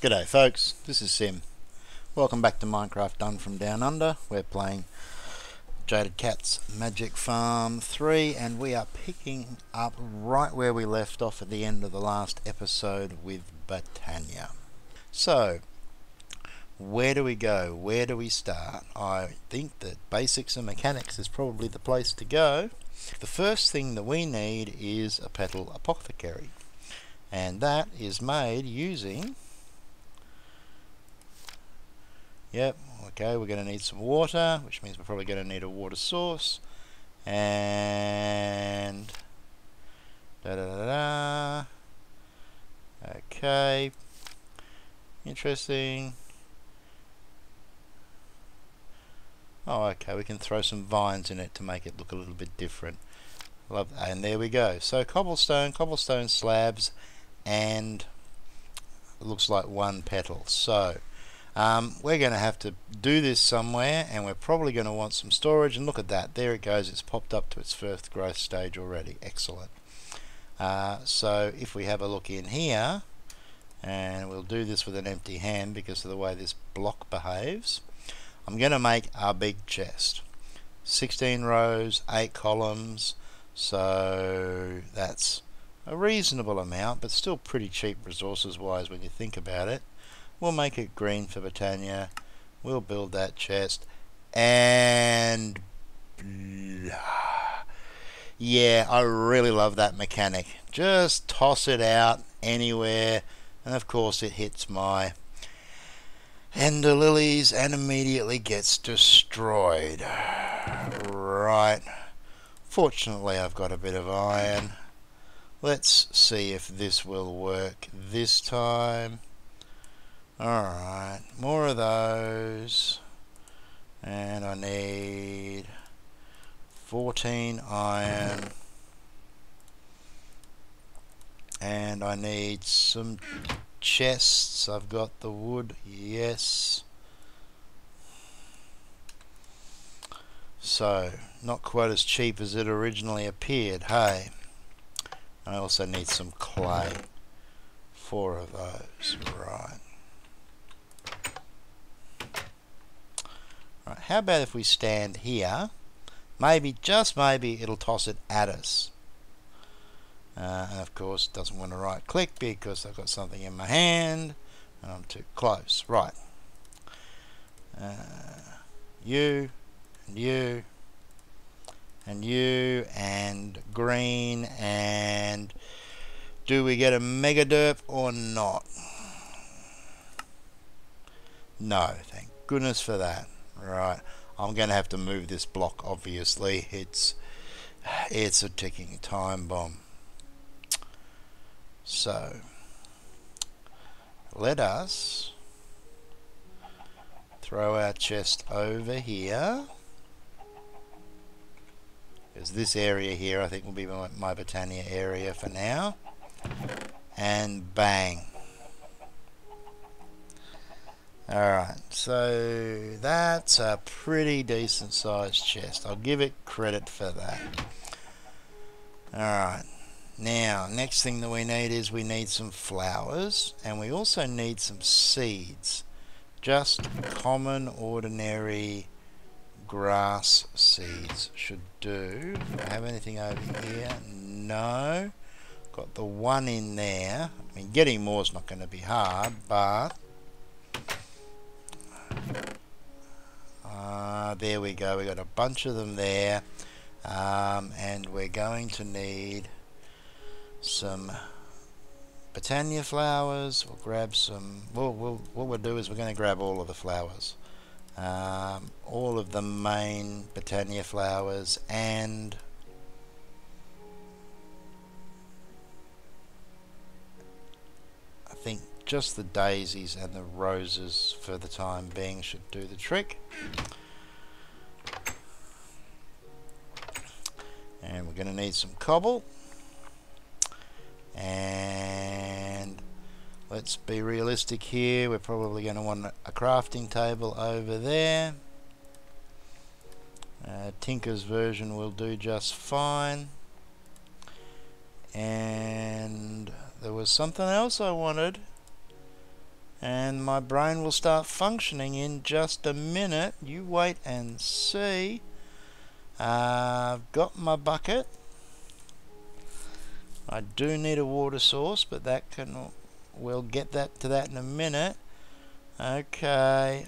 G'day folks, this is Sim. Welcome back to Minecraft Done From Down Under. We're playing JadedCat's Magic Farm 3 and we are picking up right where we left off at the end of the last episode with Botania. So, where do we go? Where do we start? I think that basics and mechanics is probably the place to go. The first thing that we need is a petal apothecary, and that is made using... Yep, okay, we're going to need some water, which means we're probably going to need a water source. And... Okay. Interesting. Oh, okay, we can throw some vines in it to make it look a little bit different. Love that. And there we go. So cobblestone slabs, and it looks like one petal. So... we're going to have to do this somewhere, and we're probably going to want some storage. And look at that, there it goes, it's popped up to its first growth stage already. Excellent. So if we have a look in here, and we'll do this with an empty hand because of the way this block behaves, I'm going to make a big chest, 16 rows, 8 columns, so that's a reasonable amount, but still pretty cheap resources wise when you think about it. We'll make it green for Botania. We'll build that chest. And... yeah, I really love that mechanic. Just toss it out anywhere. And of course it hits my ender lilies and immediately gets destroyed. Right. Fortunately I've got a bit of iron. Let's see if this will work this time. Alright, more of those, and I need 14 iron, and I need some chests. I've got the wood, yes. So, not quite as cheap as it originally appeared, hey. I also need some clay, 4 of those, right. Right, how about if we stand here? Maybe, just maybe, it'll toss it at us. And of course, it doesn't want to right click because I've got something in my hand and I'm too close. Right. You, and you, and you, and green, and do we get a mega derp or not? No, thank goodness for that. Right, I'm going to have to move this block, obviously. It's a ticking time bomb. So, let us throw our chest over here. Because this area here, I think, will be my Botania area for now. And bang. Alright, so that's a pretty decent sized chest. I'll give it credit for that. Alright, now next thing that we need is we need some flowers, and we also need some seeds. Just common, ordinary grass seeds should do. Do I have anything over here? No. Got the one in there. I mean, getting more is not going to be hard, but... there we go, we got a bunch of them there, and we're going to need some Botania flowers. We'll grab some, what we'll do is we're going to grab all of the flowers, all of the main Botania flowers, and I think just the daisies and the roses for the time being should do the trick. And we're going to need some cobble. And let's be realistic here. We're probably going to want a crafting table over there. Tinker's version will do just fine. And there was something else I wanted. and my brain will start functioning in just a minute. You wait and see. I've got my bucket. I do need a water source, but we'll get to that in a minute. Okay,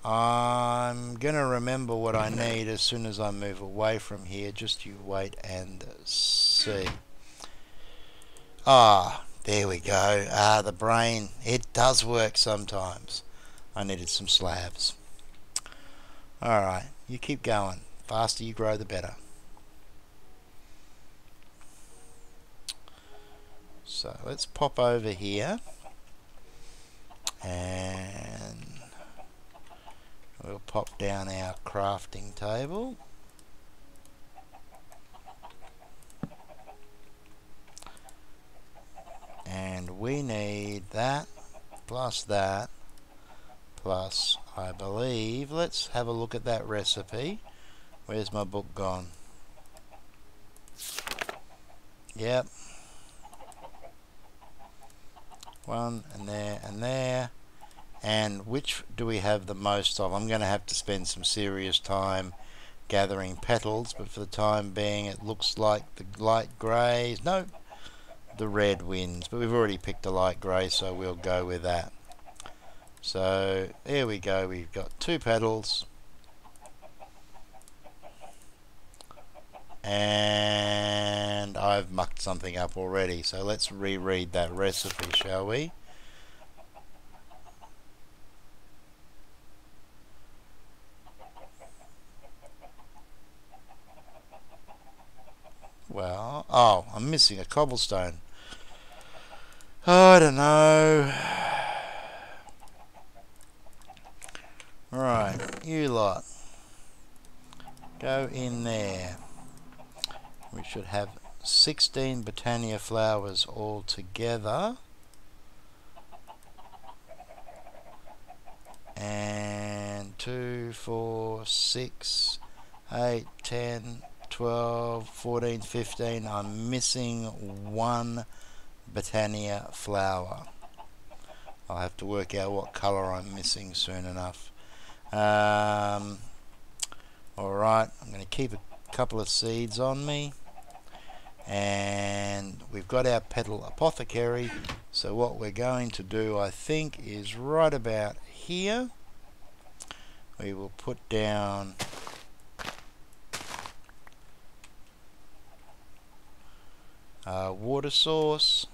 I'm gonna remember what I need as soon as I move away from here. Just you wait and see. There we go. The brain, it does work sometimes. I needed some slabs. Alright, you keep going. Faster you grow, the better. So let's pop over here and we'll pop down our crafting table. And we need that, plus, I believe, let's have a look at that recipe. Where's my book gone? Yep. One, and there. And which do we have the most of? I'm going to have to spend some serious time gathering petals, but for the time being it looks like the light greys. No, the red wins, but we've already picked a light grey, so we'll go with that. So there we go, we've got 2 petals, and I've mucked something up already, so let's reread that recipe, shall we? Well, I'm missing a cobblestone. I don't know. Right, you lot, go in there. We should have 16 Botania flowers all together. And 2, 4, 6, 8, 10, 12, 14, 15. I'm missing 1 Botania flower. I'll have to work out what colour I'm missing soon enough. Alright, I'm going to keep a couple of seeds on me. And we've got our petal apothecary. So what we're going to do, I think, is right about here. We will put down a water source.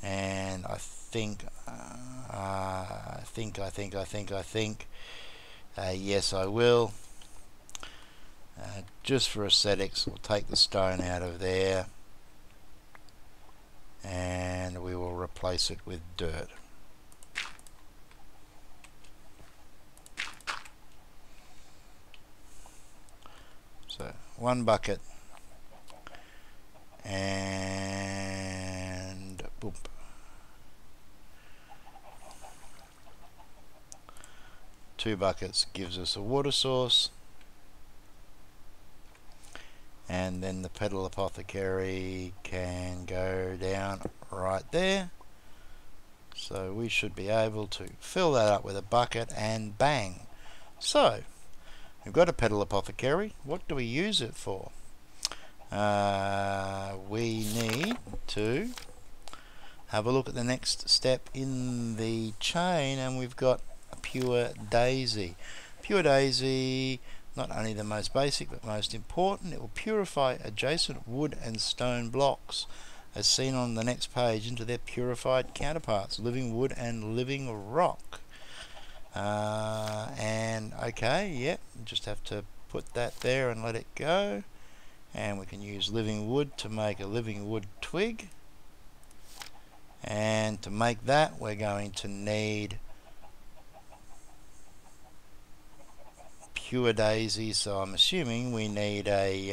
And I think yes, I will. Just for aesthetics, we'll take the stone out of there and we will replace it with dirt. So 1 bucket and boop. Two buckets gives us a water source, and then the petal apothecary can go down right there. So we should be able to fill that up with a bucket and bang. So we've got a petal apothecary. What do we use it for? We need to have a look at the next step in the chain, and we've got a pure daisy. Pure daisy, not only the most basic but most important, it will purify adjacent wood and stone blocks as seen on the next page into their purified counterparts, living wood and living rock. And okay, yep, just have to put that there and let it go. And we can use living wood to make a living wood twig. And to make that, we're going to need pure daisy, so I'm assuming we need a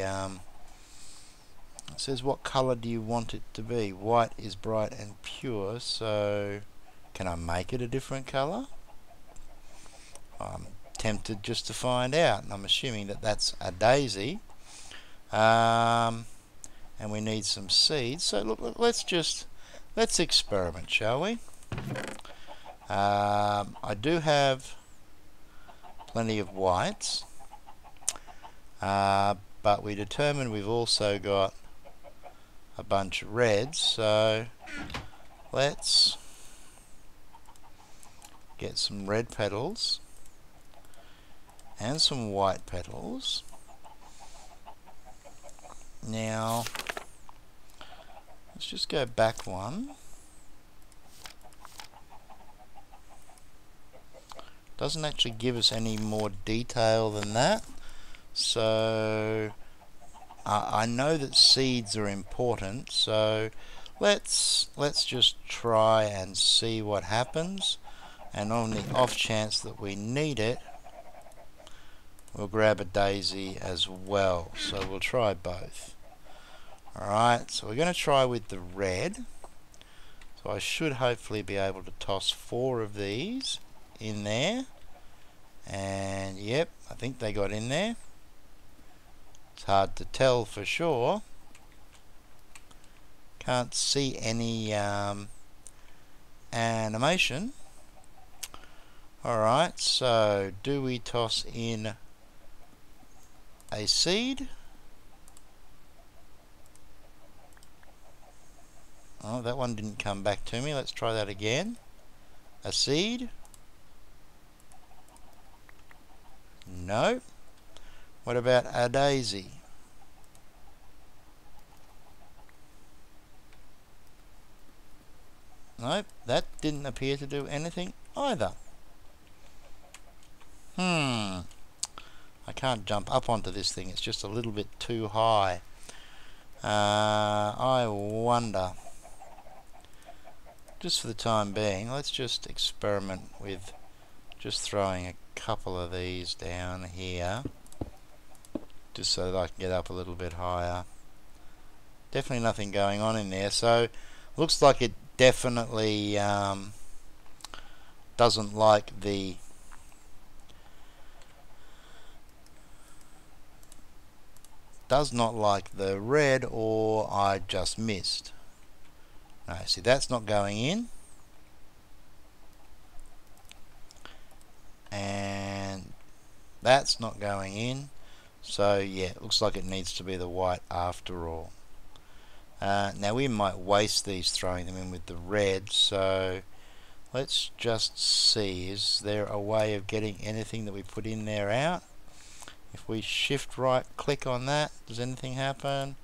it says what color do you want it to be. White is bright and pure, so can I make it a different color? I'm tempted just to find out, and I'm assuming that that's a daisy. And we need some seeds, so look, let's experiment, shall we? I do have plenty of whites, but we determined we've also got a bunch of reds, so let's get some red petals and some white petals. Now let's just go back one. Doesn't actually give us any more detail than that, so I know that seeds are important, so let's just try and see what happens, and on the off chance that we need it, we'll grab a daisy as well. So we'll try both. Alright, so we're going to try with the red. So I should hopefully be able to toss 4 of these in there, and yep, I think they got in there. It's hard to tell for sure. Can't see any animation. Alright, so do we toss in a seed? Oh, that one didn't come back to me. Let's try that again. A seed? No. What about a daisy? Nope, that didn't appear to do anything either. I can't jump up onto this thing, it's just a little bit too high. I wonder, just for the time being, let's just experiment with just throwing a couple of these down here, just so that I can get up a little bit higher. Definitely nothing going on in there, so looks like it definitely doesn't like the does not like the red, or I just missed. No, see, that's not going in, and that's not going in, so yeah, it looks like it needs to be the white after all. Now we might waste these throwing them in with the red, so let's just see, is there a way of getting anything that we put in there out? If we shift right click on that, does anything happen?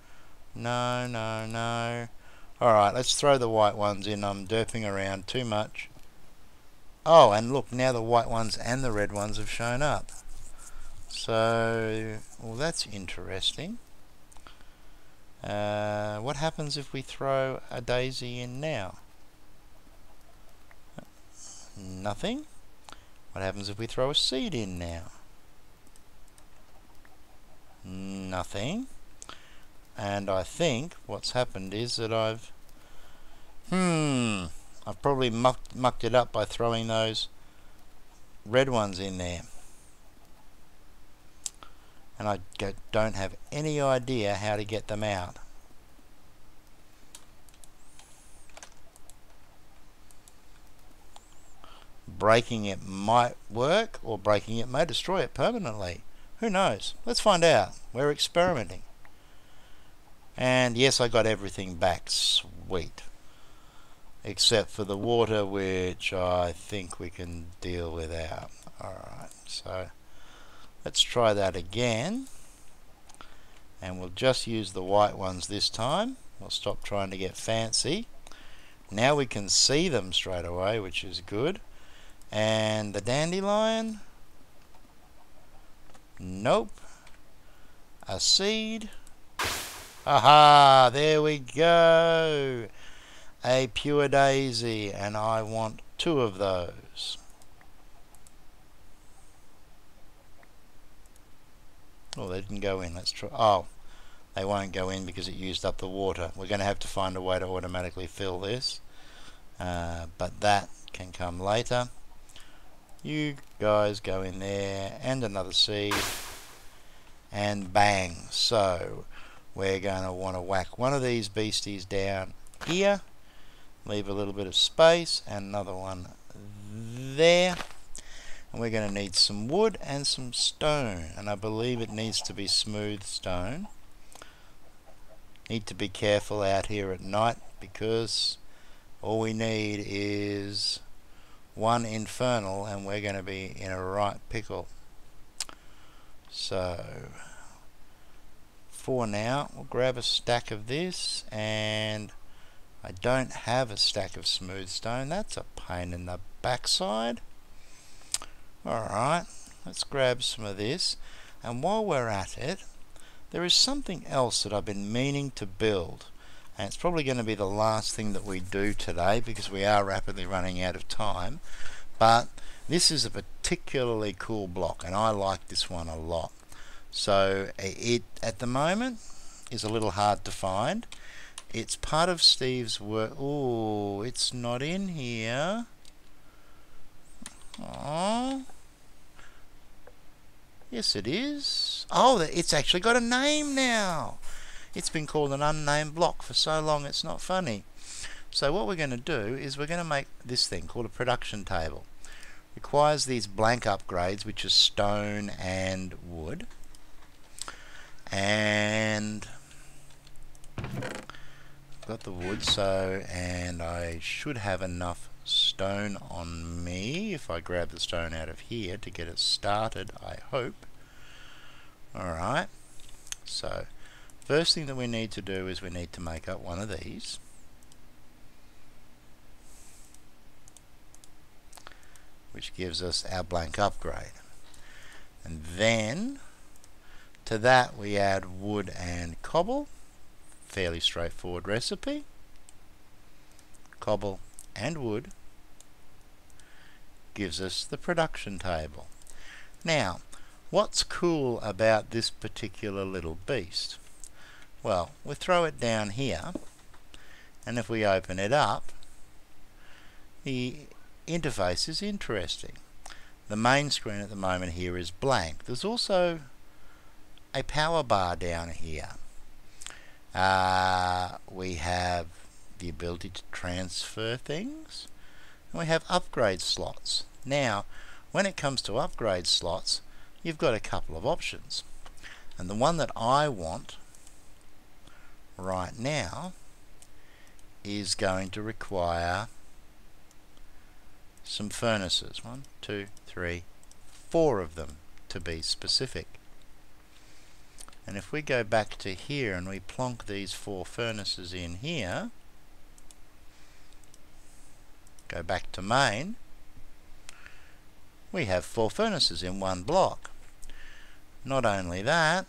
No, no, no. Alright, let's throw the white ones in. I'm derping around too much. Oh, and look, now the white ones and the red ones have shown up. So, well, that's interesting. What happens if we throw a daisy in now? Nothing. What happens if we throw a seed in now? Nothing. And I think what's happened is that I've probably mucked it up by throwing those red ones in there, and I don't have any idea how to get them out. Breaking it might work, or breaking it may destroy it permanently. Who knows? Let's find out. We're experimenting. And yes, I got everything back. Sweet. Except for the water, which I think we can deal without. Alright, so let's try that again. And we'll just use the white ones this time. We'll stop trying to get fancy. Now we can see them straight away, which is good. And the dandelion? Nope. A seed? Aha! There we go! A pure daisy, and I want 2 of those. Oh, they didn't go in. Let's try. Oh, they won't go in because it used up the water. We're going to have to find a way to automatically fill this, but that can come later. You guys go in there, and another seed, and bang. So we're going to want to whack one of these beasties down here, leave a little bit of space, and another one there. And we're going to need some wood and some stone, and I believe it needs to be smooth stone. Need to be careful out here at night because all we need is one Infernal and we're going to be in a right pickle. So for now we'll grab a stack of this, and I don't have a stack of smooth stone. That's a pain in the backside. Alright, let's grab some of this, and while we're at it, there is something else that I've been meaning to build, and it's probably going to be the last thing that we do today because we are rapidly running out of time. But this is a particularly cool block and I like this one a lot. So it at the moment is a little hard to find. It's part of Steve's work. Oh, it's not in here. Oh, yes it is. Oh, it's actually got a name now. It's been called an unnamed block for so long it's not funny. So what we're going to do is we're going to make this thing called a production table. Requires these blank upgrades, which is stone and wood. And I've got the wood, so, and I should have enough stone on me if I grab the stone out of here to get it started, I hope. Alright, so first thing that we need to do is we need to make up one of these. Which gives us our blank upgrade. And then to that we add wood and cobble. Fairly straightforward recipe. Cobble and wood gives us the production table. Now, what's cool about this particular little beast? Well, we throw it down here, and if we open it up, the interface is interesting. The main screen at the moment here is blank. There's also a power bar down here. We have the ability to transfer things, and we have upgrade slots. Now, when it comes to upgrade slots, you've got a couple of options, and the one that I want right now is going to require some furnaces. 1, 2, 3, 4 of them to be specific. And if we go back to here and we plonk these 4 furnaces in here, go back to main, we have 4 furnaces in one block. Not only that,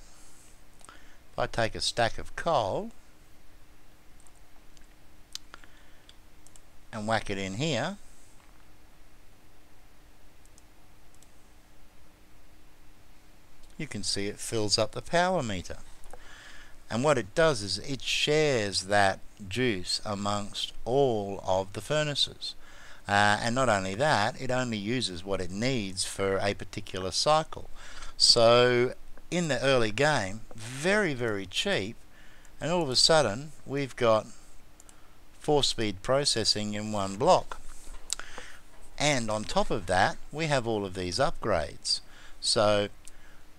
if I take a stack of coal and whack it in here, you can see it fills up the power meter. And what it does is it shares that juice amongst all of the furnaces. And not only that, it only uses what it needs for a particular cycle. So in the early game, very, very cheap, and all of a sudden we've got 4-speed processing in one block. And on top of that, we have all of these upgrades. So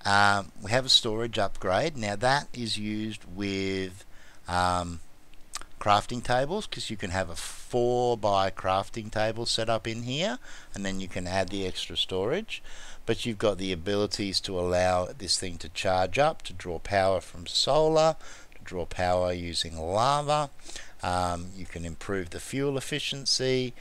we have a storage upgrade. Now that is used with crafting tables, because you can have a 4x crafting table set up in here, and then you can add the extra storage. But you've got the abilities to allow this thing to charge up, to draw power from solar, to draw power using lava. You can improve the fuel efficiency.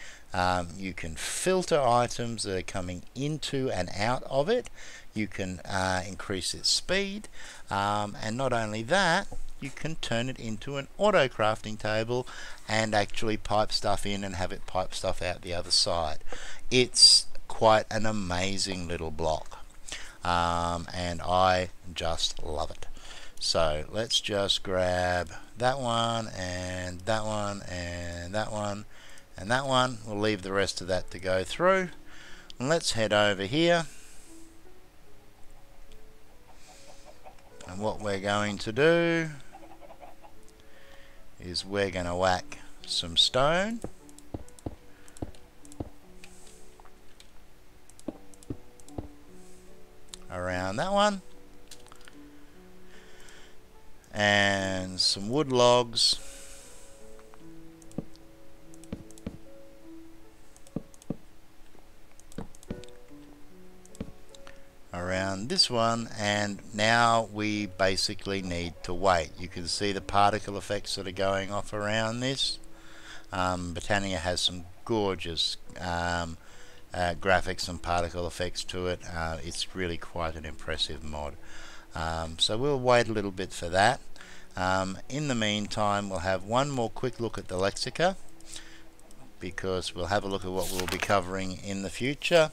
You can filter items that are coming into and out of it. You can increase its speed, and not only that, you can turn it into an auto crafting table and actually pipe stuff in and have it pipe stuff out the other side. It's quite an amazing little block, and I just love it. So let's just grab that one and that one and that one and that one. We'll leave the rest of that to go through, and let's head over here. And what we're going to do is we're going to whack some stone around that one, and some wood logs around this one, and now we basically need to wait. You can see the particle effects that are going off around this. Botania has some gorgeous graphics and particle effects to it. It's really quite an impressive mod. So we'll wait a little bit for that. In the meantime, we'll have one more quick look at the Lexica, because we'll have a look at what we'll be covering in the future.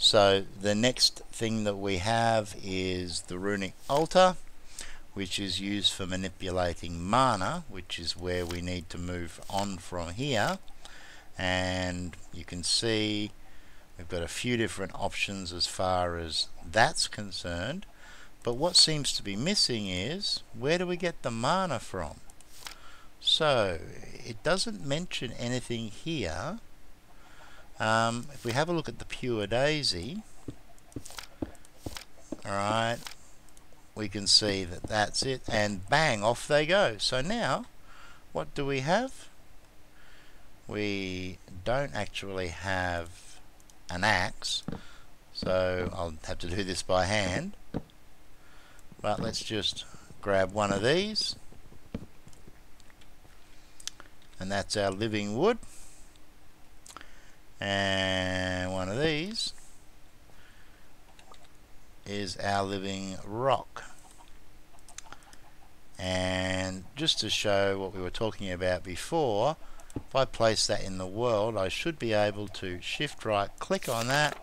So the next thing that we have is the Rune Altar, which is used for manipulating mana, which is where we need to move on from here. And you can see we've got a few different options as far as that's concerned, but what seems to be missing is, where do we get the mana from? So it doesn't mention anything here. If we have a look at the Pure Daisy, alright, we can see that that's it, and bang, off they go. So now, what do we have? We don't actually have an axe, so I'll have to do this by hand. But let's just grab one of these, and that's our living wood. And one of these is our living rock. And just to show what we were talking about before, if I place that in the world, I should be able to shift right click on that,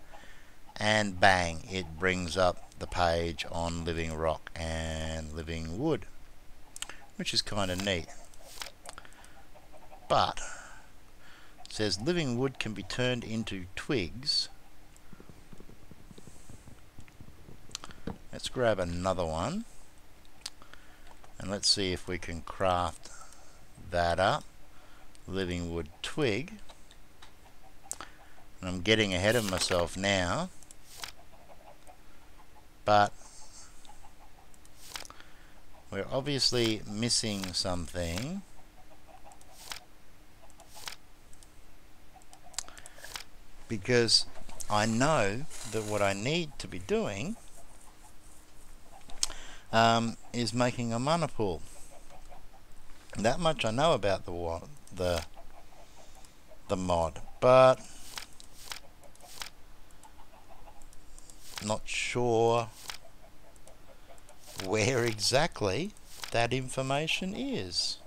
and bang, it brings up the page on living rock and living wood, which is kind of neat. But it says living wood can be turned into twigs. Let's grab another one, and let's see if we can craft that up. Living wood twig. And I'm getting ahead of myself now, but we're obviously missing something. Because I know that what I need to be doing is making a mana pool. That much I know about the mod, but not sure where exactly that information is.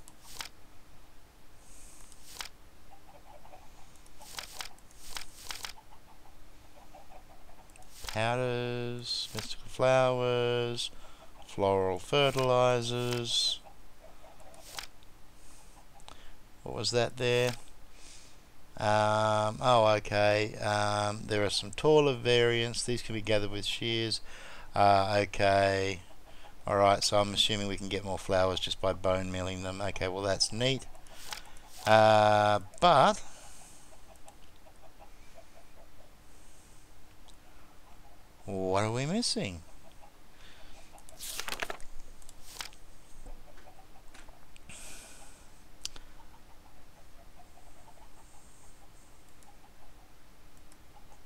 Powders, mystical flowers, floral fertilizers. What was that there? Oh, okay. There are some taller variants. These can be gathered with shears. Okay. Alright, so I'm assuming we can get more flowers just by bone milling them. Okay, well that's neat. But what are we missing?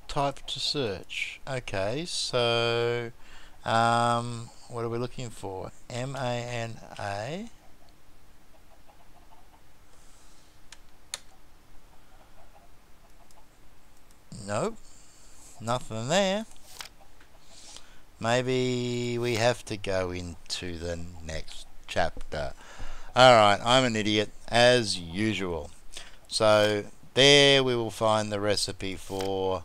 Type to search. Okay, so what are we looking for? M-A-N-A. Nope, nothing there. Maybe we have to go into the next chapter. Alright, I'm an idiot as usual. So there we will find the recipe for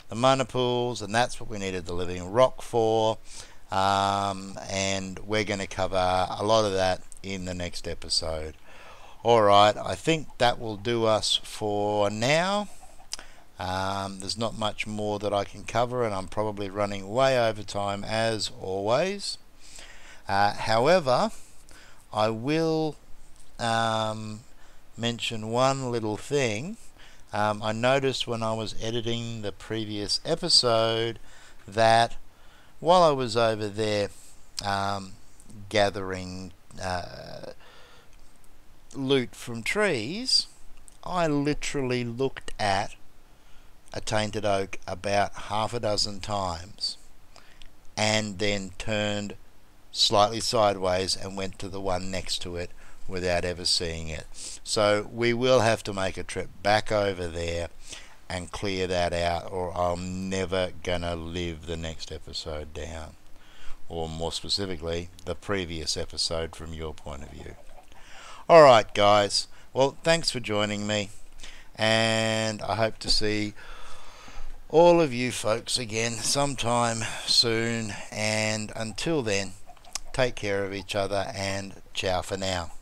the mana pools, and that's what we needed the living rock for. And we're going to cover a lot of that in the next episode. Alright, I think that will do us for now. There's not much more that I can cover, and I'm probably running way over time as always. However, I will mention one little thing. I noticed when I was editing the previous episode that while I was over there gathering loot from trees, I literally looked at a tainted oak about half a dozen times and then turned slightly sideways and went to the one next to it without ever seeing it. So we will have to make a trip back over there and clear that out, or I'm never gonna live the next episode down, or more specifically the previous episode from your point of view. Alright guys, well thanks for joining me, and I hope to see all of you folks again sometime soon, and until then, take care of each other and ciao for now.